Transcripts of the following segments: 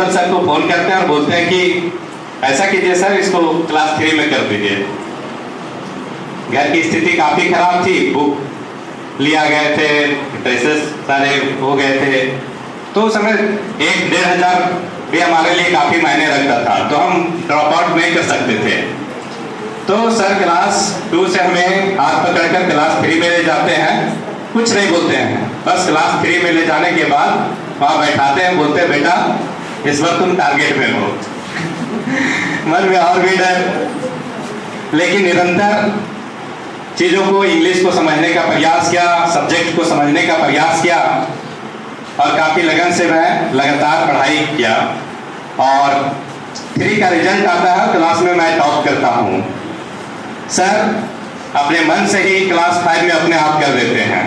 Principal sir को phone करते हैं और बोलते हैं कि ऐसा कीजिए सर, इसको क्लास 3 में कर दीजिए। घर की स्थिति काफी खराब थी, बुक लिया गए थे, ड्रेसेस सारे हो गए थे, तो उस समय 1-1,500 भी हमारे लिए काफी मायने रखता था, तो हम ड्रॉप आउट नहीं कर सकते थे। तो सर क्लास 2 से हमें हाथ पकड़कर क्लास 3 में ले जाते हैं, कुछ नहीं बोलते हैं, बस क्लास 3 में ले जाने के बाद वहाँ बैठाते हैं, बोलते हैं बेटा इस वक्त तुम टारगेट में हो। मन में और भी डर, लेकिन निरंतर चीजों को, इंग्लिश को समझने का प्रयास किया, सब्जेक्ट को समझने का प्रयास किया और काफी लगन से मैं लगातार पढ़ाई किया और 3 का रिजल्ट आता है, क्लास में मैं टॉप करता हूँ। सर अपने मन से ही क्लास 5 में अपने आप कर देते हैं।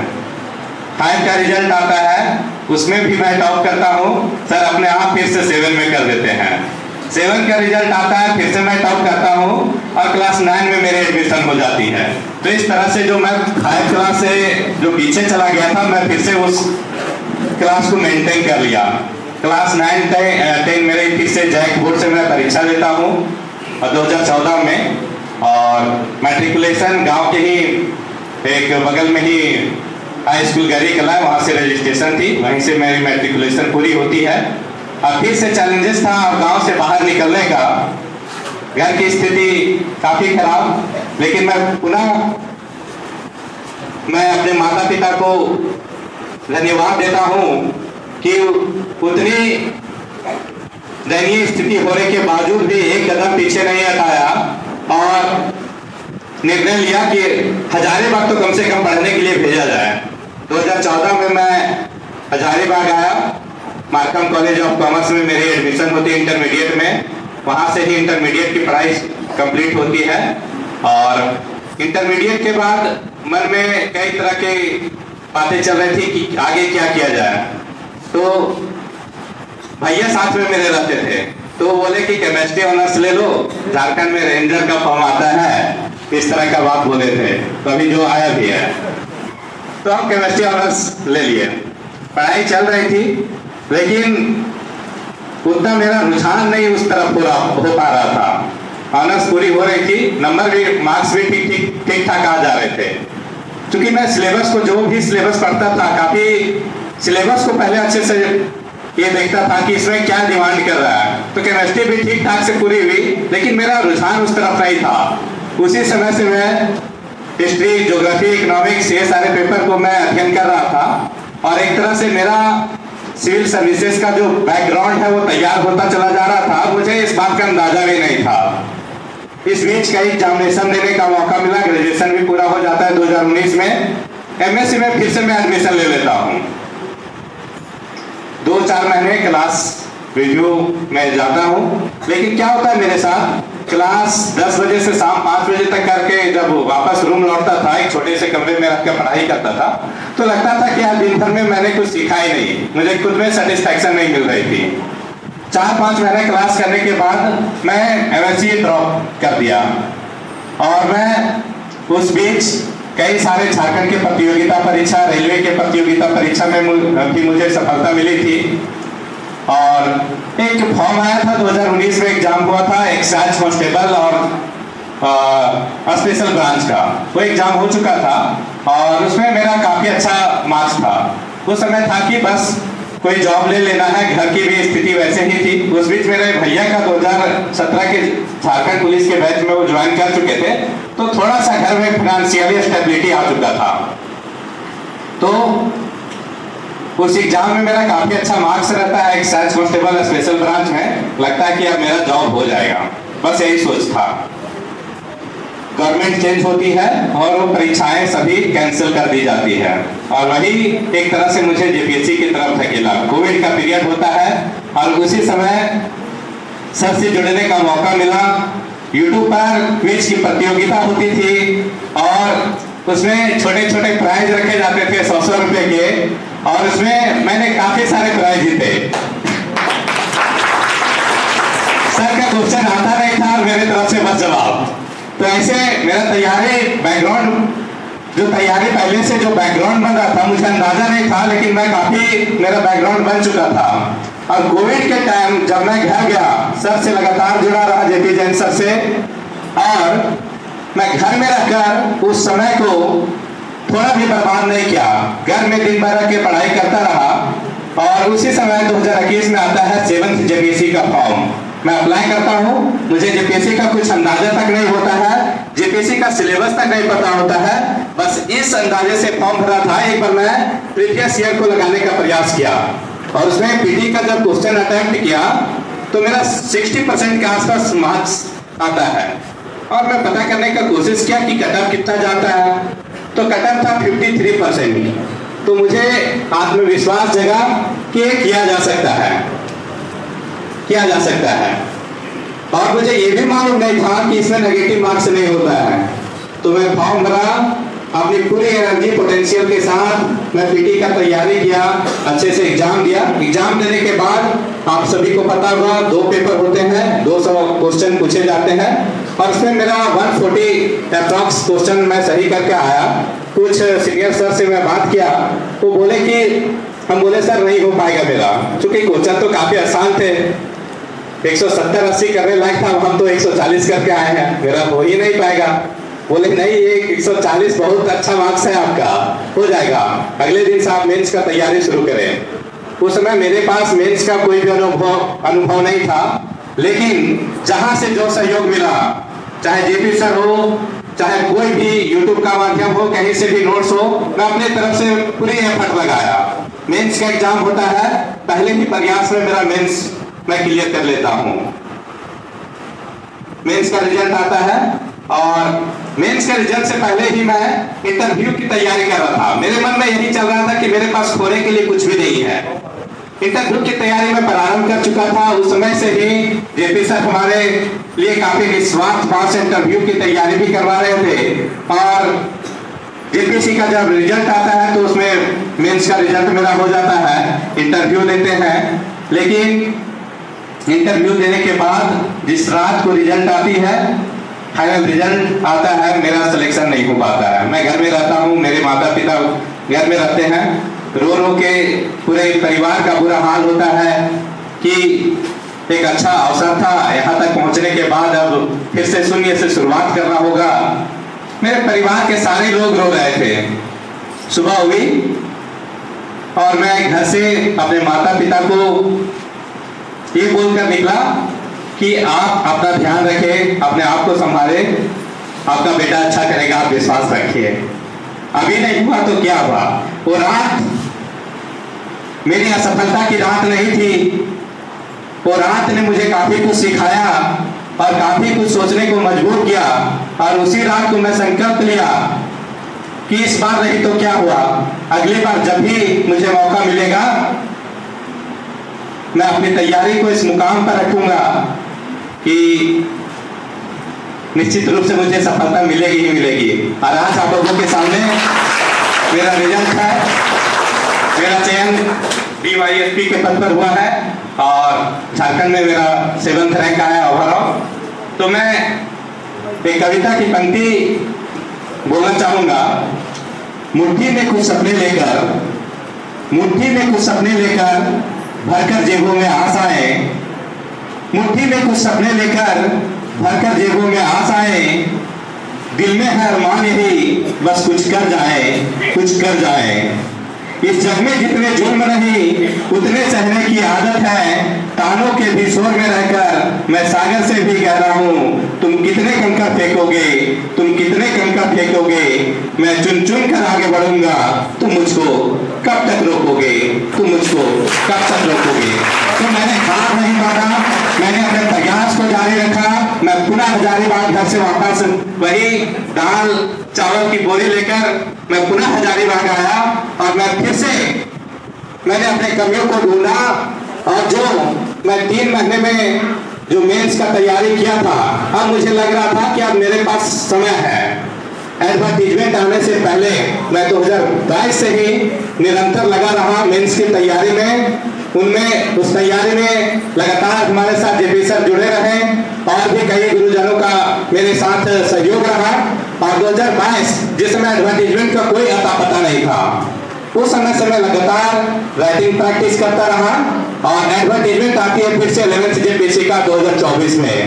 5 का रिजल्ट आता है, उसमें भी मैं टॉप करता हूँ, सर अपने आप फिर से 7 में कर देते हैं। 7 का रिजल्ट आता है, फिर से मैं टॉप करता हूँ और क्लास 9 में मेरी एडमिशन हो जाती है। तो इस तरह से जो मैं 5 क्लास से जो पीछे चला गया था, मैं फिर से उस क्लास को मेंटेन कर लिया। क्लास 9-10 मेरे फिर से जैक बोर्ड से मैं परीक्षा देता हूँ और 2014 में, और मैट्रिकुलेशन गांव के ही एक बगल में ही हाई स्कूल गरी कला है, वहाँ से रजिस्ट्रेशन थी, वहीं से मेरी मैट्रिकुलेशन पूरी होती है। और फिर से चैलेंजेस था गांव से बाहर निकलने का, घर की स्थिति काफी खराब, लेकिन मैं पुनः अपने माता पिता को धन्यवाद देता हूँ कि उतनी दयनीय स्थिति होने के बावजूद भी एक कदम पीछे नहीं हटाया और निर्णय लिया कि हजारीबाग तो कम से कम पढ़ने के लिए भेजा जाए। 2014 में मैं हजारीबाग आया, मार्कम कॉलेज ऑफ कॉमर्स में मेरी एडमिशन होती है इंटरमीडिएट में, वहाँ से ही इंटरमीडिएट की पढ़ाई कंप्लीट होती है। और इंटरमीडिएट के बाद मन में कई तरह की बातें चल रही थी कि आगे क्या किया जाए, तो भैया साथ में मेरे रहते थे, तो बोले कि केमिस्ट्री ऑनर्स ले लो, झारखंड में रेंजर का फॉर्म आता है, इस तरह का बात बोले थे, तो अभी जो आया भी है, तो हम केमिस्ट्री ऑनर्स ले लिए। पढ़ाई चल रही थी, लेकिन उतना मेरा रुझान नहीं उस तरफ पूरा हो पा रहा था। ऑनर्स पूरी हो रही थी, नंबर भी, मार्क्स भी ठीक ठाक आ जा रहे थे, क्योंकि मैं सिलेबस को, जो भी सिलेबस पढ़ता था, काफी सिलेबस को पहले अच्छे से ये देखता था कि इसमें क्या डिमांड कर रहा है, तो केमिस्ट्री भी ठीक ठाक से पूरी हुई, लेकिन मेरा रुझान उस तरफ नहीं था। उसी समय से मैं हिस्ट्री, ज्योग्राफी, इकोनॉमिक्स, ये सारे पेपर को मैं अध्ययन कर रहा था और एक तरह से मेरा सिविल सर्विसेज का जो बैकग्राउंड है वो तैयार होता चला जा रहा था। मुझे इस बात का अंदाजा भी नहीं था। इस बीच कई एग्जामिनेशन देने का मौका मिला, ग्रेजुएशन भी पूरा हो जाता है 2019 में, एमएससी में फिर से मैं एडमिशन ले लेता हूँ। 2-4 महीने क्लास रिव्यू में जाता हूँ, लेकिन क्या होता है मेरे साथ, क्लास 10 बजे से शाम 5 बजे तक करके जब वापस रूम लौटता था, एक छोटे से कमरे में रख कर पढ़ाई करता था, तो लगता था कि आज दिन भर में मैंने कुछ सीखा ही नहीं, मुझे खुद में सेटिस्फैक्शन नहीं मिल रही थी। 4-5 महीने क्लास करने के बाद मैं एमएससी ड्रॉप कर दिया और मैं उस बीच कई सारे झारखंड के प्रतियोगिता परीक्षा, रेलवे के प्रतियोगिता परीक्षा में भी मुझे सफलता मिली थी। और एक फॉर्म आया था 2019 में, एग्जाम हुआ था एक्साइज कांस्टेबल और स्पेशल ब्रांच का, वो एग्जाम हो चुका था और उसमें मेरा काफी अच्छा मार्क्स था। उस समय था कि बस कोई जॉब ले लेना है, घर की भी स्थिति वैसे ही थी। उस बीच मेरे भैया का 2017 के झारखंड पुलिस के बैच में वो ज्वाइन कर चुके थे, तो थोड़ा सा घर में फाइनेंशियल स्टेबिलिटी आ चुका था। तो उस एग्जाम में मेरा काफी अच्छा मार्क्स रहता है एक्साइज कांस्टेबल स्पेशल ब्रांच में, लगता है कि अब मेरा जॉब हो जाएगा, बस यही सोच था। गवर्नमेंट चेंज होती है और वो परीक्षाएं सभी कैंसिल कर दी जाती है और वही एक तरह से मुझे जेपीएससी की तरफ धकेला। कोविड का पीरियड होता है और उसी समय सर से जुड़ने का मौका मिला। यूट्यूब पर क्विज की प्रतियोगिता होती थी और उसमें छोटे छोटे प्राइज रखे जाते थे 100-100 रुपए के, और उसमें मैंने काफी सारे प्राइज जीते। सर का क्वेश्चन आता नहीं था और मेरे तरफ से बस जवाब। तो ऐसे मेरा तैयारी बैकग्राउंड, जो तैयारी पहले से जो बैकग्राउंड बन रहा था, मुझे अंदाजा नहीं था, लेकिन मैं काफी मेरा बैकग्राउंड बन चुका था। और कोविड के टाइम जब मैं घर गया, सर से लगातार जुड़ा रहा, जेपी जैन सर से, और मैं घर में रहकर उस समय को थोड़ा भी बर्बाद नहीं किया। घर में दिन भर के पढ़ाई करता रहा और उसी समय 2021 में आता है 7th जेपीएससी का फॉर्म। मैं अप्लाई करता हूँ। मुझे जेपीएससी का कुछ अंदाजा तक नहीं होता है, जेपीएससी का सिलेबस तक नहीं पता होता है, बस इस अंदाजे से फॉर्म भरा था। एक बार मैं प्रीवियस ईयर को लगाने का प्रयास किया और उसमें पीटी का जब क्वेश्चन अटेम्प्ट किया तो मेरा 60% के आसपास मार्क्स आता है और मैं पता करने का कोशिश किया कि कट ऑफ कितना जाता है, तो कट ऑफ था 53%। तो मुझे आत्मविश्वास जगा कि किया जा सकता है, किया जा सकता है। और मुझे ये भी मालूम नहीं था कि इसमें नेगेटिव मार्क्स नहीं होता है। तो मैं फॉर्म भरा, अपनी पूरी एनर्जी पोटेंशियल के साथ मैं पीटी का तैयारी किया, अच्छे से एग्जाम दिया। एग्जाम देने के बाद आप सभी को पता होगा 2 पेपर होते हैं, 200 क्वेश्चन पूछे जाते हैं और उसमें मेरा 140 अप्रॉक्स क्वेश्चन मैं सही करके आया। कुछ सीनियर सर से मैं बात किया, वो बोले कि हम बोले सर नहीं हो पाएगा मेरा, क्योंकि क्वेश्चन तो काफी आसान थे, 170-80 करने लायक था, हम तो 140 करके आए हैं, मेरा हो ही नहीं पाएगा। बोले नहीं, ये 140 बहुत अच्छा मार्क्स है आपका, हो जाएगा। अगले दिन से आप मेंस का तैयारी शुरू करें। उस समय मेरे पास मेंस का कोई भी अनुभव नहीं था, लेकिन जहां से जो सहयोग मिला, चाहे जेपी सर हो, चाहे कोई भी यूट्यूब का माध्यम हो, कहीं से भी नोट्स हो, मैं अपने तरफ से पूरी एफर्ट लगाया। मेंस का एग्जाम होता है, पहले ही प्रयास में मेरा मेंस मैं क्लियर कर लेता हूँ। मेंस का रिजल्ट आता है और मेंस के रिजल्ट से पहले ही मैं इंटरव्यू की तैयारी कर रहा था। मेरे मन में यही चल रहा था कि मेरे पास खोने के लिए कुछ भी नहीं है। इंटरव्यू की तैयारी में प्रारंभ कर चुका था। उस समय से ही जेपी सर हमारे लिए काफी निस्वार्थ भाव से इंटरव्यू की तैयारी भी करवा रहे थे और जेपीसी का जब रिजल्ट आता है तो उसमें मेंस का रिजल्ट मेरा हो जाता है। इंटरव्यू देते हैं, लेकिन इंटरव्यू देने के बाद जिस रात को रिजल्ट आती है, फाइनल रिजल्ट आता है, मेरा सिलेक्शन नहीं हो पाता है। मैं घर में रहता हूँ, मेरे माता पिता घर में रहते हैं, रो रो के पूरे परिवार का बुरा हाल होता है कि एक अच्छा अवसर था, यहाँ तक पहुँचने के बाद अब फिर से शून्य से शुरुआत करना होगा। मेरे परिवार के सारे लोग रो रहे थे। सुबह हुई और मैं घर से अपने माता पिता को ये बोलकर निकला कि आप अपना ध्यान रखें, अपने आप को संभाले, आपका बेटा अच्छा करेगा, आप विश्वास रखिए। अभी नहीं हुआ तो क्या हुआ। वो रात मेरी असफलता की रात नहीं थी, वो रात ने मुझे काफी कुछ सिखाया और काफी कुछ सोचने को मजबूर किया। और उसी रात को मैं संकल्प लिया कि इस बार नहीं तो क्या हुआ, अगली बार जब भी मुझे मौका मिलेगा मैं अपनी तैयारी को इस मुकाम पर रखूंगा कि निश्चित रूप से मुझे सफलता मिलेगी ही मिलेगी। और आज आप लोगों के सामने मेरा रिजल्ट है, मेरा चयन DYSP के पद पर हुआ है और झारखंड में मेरा 7th रैंक आया ओवरऑल। तो मैं एक कविता की पंक्ति बोलना चाहूंगा। मुट्ठी में कुछ सपने लेकर, मुट्ठी में कुछ सपने लेकर भरकर जेबों में आशाएं, मुट्ठी में कुछ सपने लेकर भरकर जेबों में आशाएं, दिल में है अरमान यही बस कुछ कर जाए, कुछ कर जाए। इस जग में जितने जुल्म नहीं उतने सहने की आदत है, तानों के भी शोर में रहकर मैं सागर से भी कह रहा हूँ, तुम कितने कंकर फेंकोगे, तुम कितने कंकर फेंकोगे, मैं चुन चुन कर आगे बढ़ूंगा, तुम मुझको कब तक रोकोगे, तुम मुझको कब तक रोकोगे। तो मैंने हार नहीं माना, मैंने अपने प्रयास को जारी रखा। मैं पुनः हजारीबाग घर से वापस वही दाल चावल की बोरी लेकर मैं पुनः हजारीबाग आया और मैं फिर से मैंने अपने कमियों को ढूंढा और जो मैं 3 महीने में जो मेंस का तैयारी किया था, अब मुझे लग रहा था कि अब मेरे पास समय है। एडवर्टीजमेंट आने से पहले मैं 2022 से ही निरंतर लगा रहा मेंस की तैयारी में। उनमें उस तैयारी में लगातार हमारे साथ जेपी सर जुड़े रहे और भी कई गुरुजनों का मेरे साथ सहयोग रहा। और 2022 जिस समय एडवर्टीजमेंट का कोई अता पता नहीं था, उस समय से मैं लगातार राइटिंग प्रैक्टिस करता रहा और एडवर्टीजमेंट आती है फिर से 11th जेपीएससी का 2024 में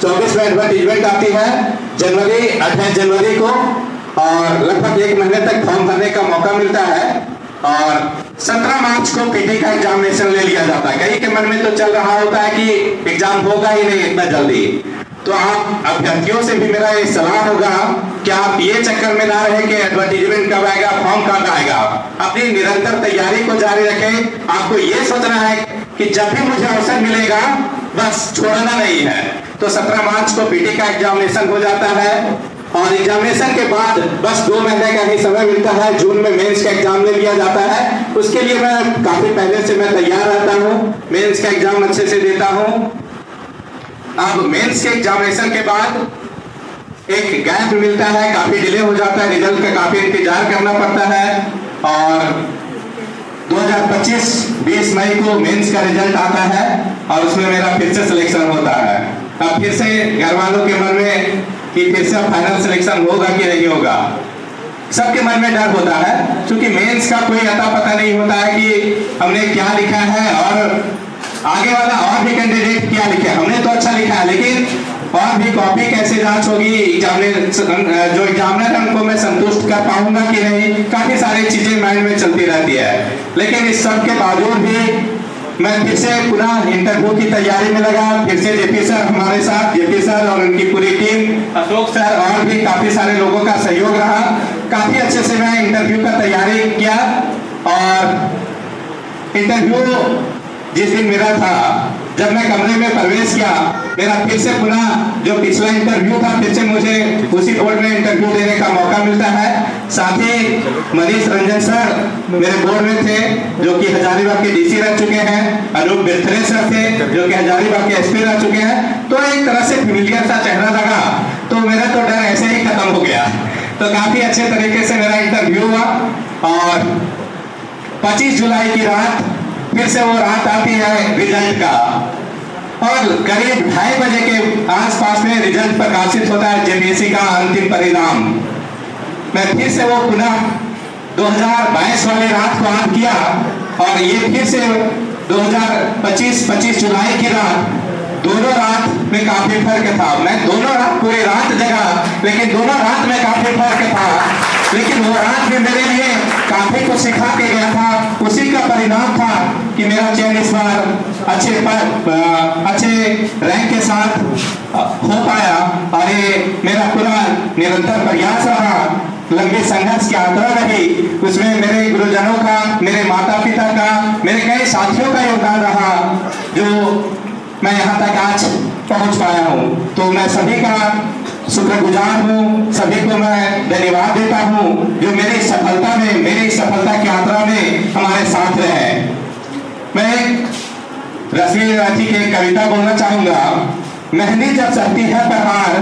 24 में एडवर्टीजमेंट आती है जनवरी 28 जनवरी को और लगभग 1 महीने तक फॉर्म भरने का मौका मिलता है और 17 मार्च को पीटी का एग्जामिनेशन ले लिया जाता है। कई के मन में तो चल रहा होता है कि एग्जाम होगा ही नहीं इतना जल्दी, तो आप अभ्यर्थियों से भी मेरा ये सलाह होगा कि आप ये चक्कर में ना रहे कि एडवर्टीजमेंट कब आएगा, फॉर्म कब आएगा। अपनी निरंतर तैयारी को जारी रखें। आपको ये सोचना है कि जब भी मुझे अवसर मिलेगा बस छोड़ना नहीं है। तो 17 मार्च को पीटी का एग्जामिनेशन हो जाता है और एग्जामिनेशन के बाद बस 2 महीने का ही समय मिलता है। जून में मेंस का एग्जाम ले लिया जाता है। उसके लिए मैं काफी पहले से मैं तैयार रहता हूँ, मेंस का एग्जाम अच्छे से देता हूँ। अब मेंस के एग्जामिनेशन के बाद एक गैप मिलता है, काफी डिले हो जाता है, रिजल्ट का काफी इंतजार करना पड़ता है और 2025 20 मई को मेंस का रिजल्ट आता है और उसमें मेरा फिर से सिलेक्शन होता है। अब फिर से घर वालों के मन में कि फिर से फाइनल सिलेक्शन होगा कि नहीं होगा, सबके मन में डर होता है क्योंकि मेंस का कोई अता पता नहीं होता है कि हमने क्या लिखा है और आगे वाला और भी कैंडिडेट क्या लिखा है। हमने तो अच्छा लिखा है लेकिन और भी कॉपी कैसे जांच होगी, जो एग्जामिनर है उनको मैं संतुष्ट कर पाऊंगा कि नहीं, काफी सारी चीजें माइंड में चलती रहती है। लेकिन इस सब के बावजूद भी मैं फिर से पुनः इंटरव्यू की तैयारी में लगा। फिर से जेपी सर हमारे साथ, जेपी सर और उनकी पूरी टीम, अशोक सर और भी काफी सारे लोगों का सहयोग रहा। काफी अच्छे से मैं इंटरव्यू का तैयारी किया और इंटरव्यू जिस दिन मेरा था, जब मैं कमरे में प्रवेश किया, मेरा फिर से पुनः जो पिछला इंटरव्यू था फिर से मुझे उसी बोर्ड में इंटरव्यू देने का मौका मिलता है। साथ ही मनीष रंजन सर मेरे बोर्ड में थे जो कि हजारीबाग के डीसी रह चुके हैं, अनूप बिरथरे सर थे जो कि हजारीबाग के एसपी रह चुके हैं। तो एक तरह से फेमिलियर सा चेहरा लगा, तो मेरा तो डर ऐसे ही खत्म हो गया। तो काफी अच्छे तरीके से मेरा इंटरव्यू हुआ और 25 जुलाई की रात फिर से वो रात आती है रिजल्ट का और करीब 2:30 बजे के आसपास में रिजल्ट प्रकाशित होता है, जेपीएससी का अंतिम परिणाम। मैं फिर से वो पुनः 2022 वाली रात को याद किया और ये फिर से 25 जुलाई की रात, दोनों रात में काफी फर्क था। मैं दोनों रात पूरी रात जगा, लेकिन दोनों रात में काफी फर्क था। लेकिन वो रात भी मेरे लिए काफी कुछ सिखा के गया था। उसी का परिणाम था कि मेरा चयन इस बार अच्छे रैंक के साथ हो पाया और ये मेरा पूरा निरंतर प्रयास रहा, लंबी संघर्ष की यात्रा रही। उसमें मेरे गुरुजनों का, मेरे माता पिता का, मेरे कई साथियों का योगदान रहा जो मैं यहाँ तक आज पहुँच पाया हूँ। तो मैं सभी का शुक्रगुजार हूँ, सभी को मैं धन्यवाद देता हूँ जो मेरी सफलता में, मेरी सफलता की यात्रा में हमारे साथ रहे। मैं रश्मि राठी की एक कविता बोलना चाहूंगा। मेहंदी जब चढ़ती है बहार,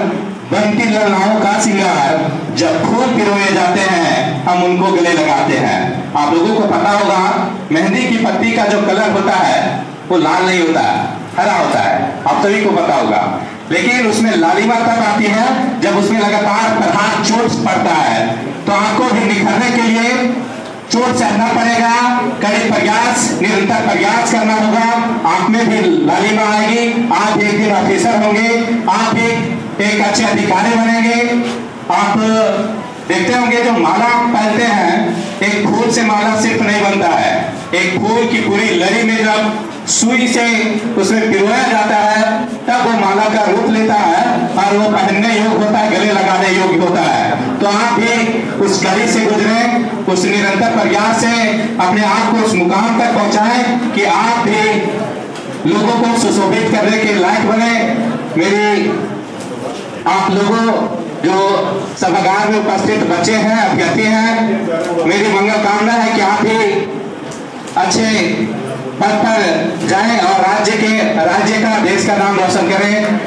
बनती ललनाओं का सिंगार, जब फूल पिरोए जाते हैं हम उनको गले लगाते हैं। आप लोगों को पता होगा मेहंदी की पत्ती का जो कलर होता है वो लाल नहीं होता है, हरा होता है, आप सभी को पता होगा। लेकिन उसमें लालिमा तब आती है जब उसमें लगातार प्रहार चोट पड़ता है। तो आपको भी निखरने के लिए चोट सहना पड़ेगा, कड़ी प्रयास, निरंतर प्रयास करना होगा। आप में भी लालिमा आएगी, आप एक दिन ऑफिसर होंगे, आप एक अच्छे अधिकारी बनेंगे। आप देखते होंगे जो माला पहनते हैं, एक फूल से माला सिर्फ नहीं बनता है, एक फूल की पूरी लड़ी में जब सुई से उसमें पिरोया जाता है तब वो माला का रूप लेता है और वो पहनने योग्य होता है, गले लगाने योग्य होता है। तो आप भी उस कड़ी से गुजरे, उस निरंतर प्रयास से अपने आप को उस मुकाम तक पहुंचाएं कि आप भी लोगों को सुशोभित करने के लायक बने। मेरी आप लोगों जो सभागार में उपस्थित बच्चे हैं, अभ्यर्थी हैं, मेरी मंगल कामना है कि आप भी अच्छे पद पर जाएं और राज्य का, देश का नाम रोशन करें।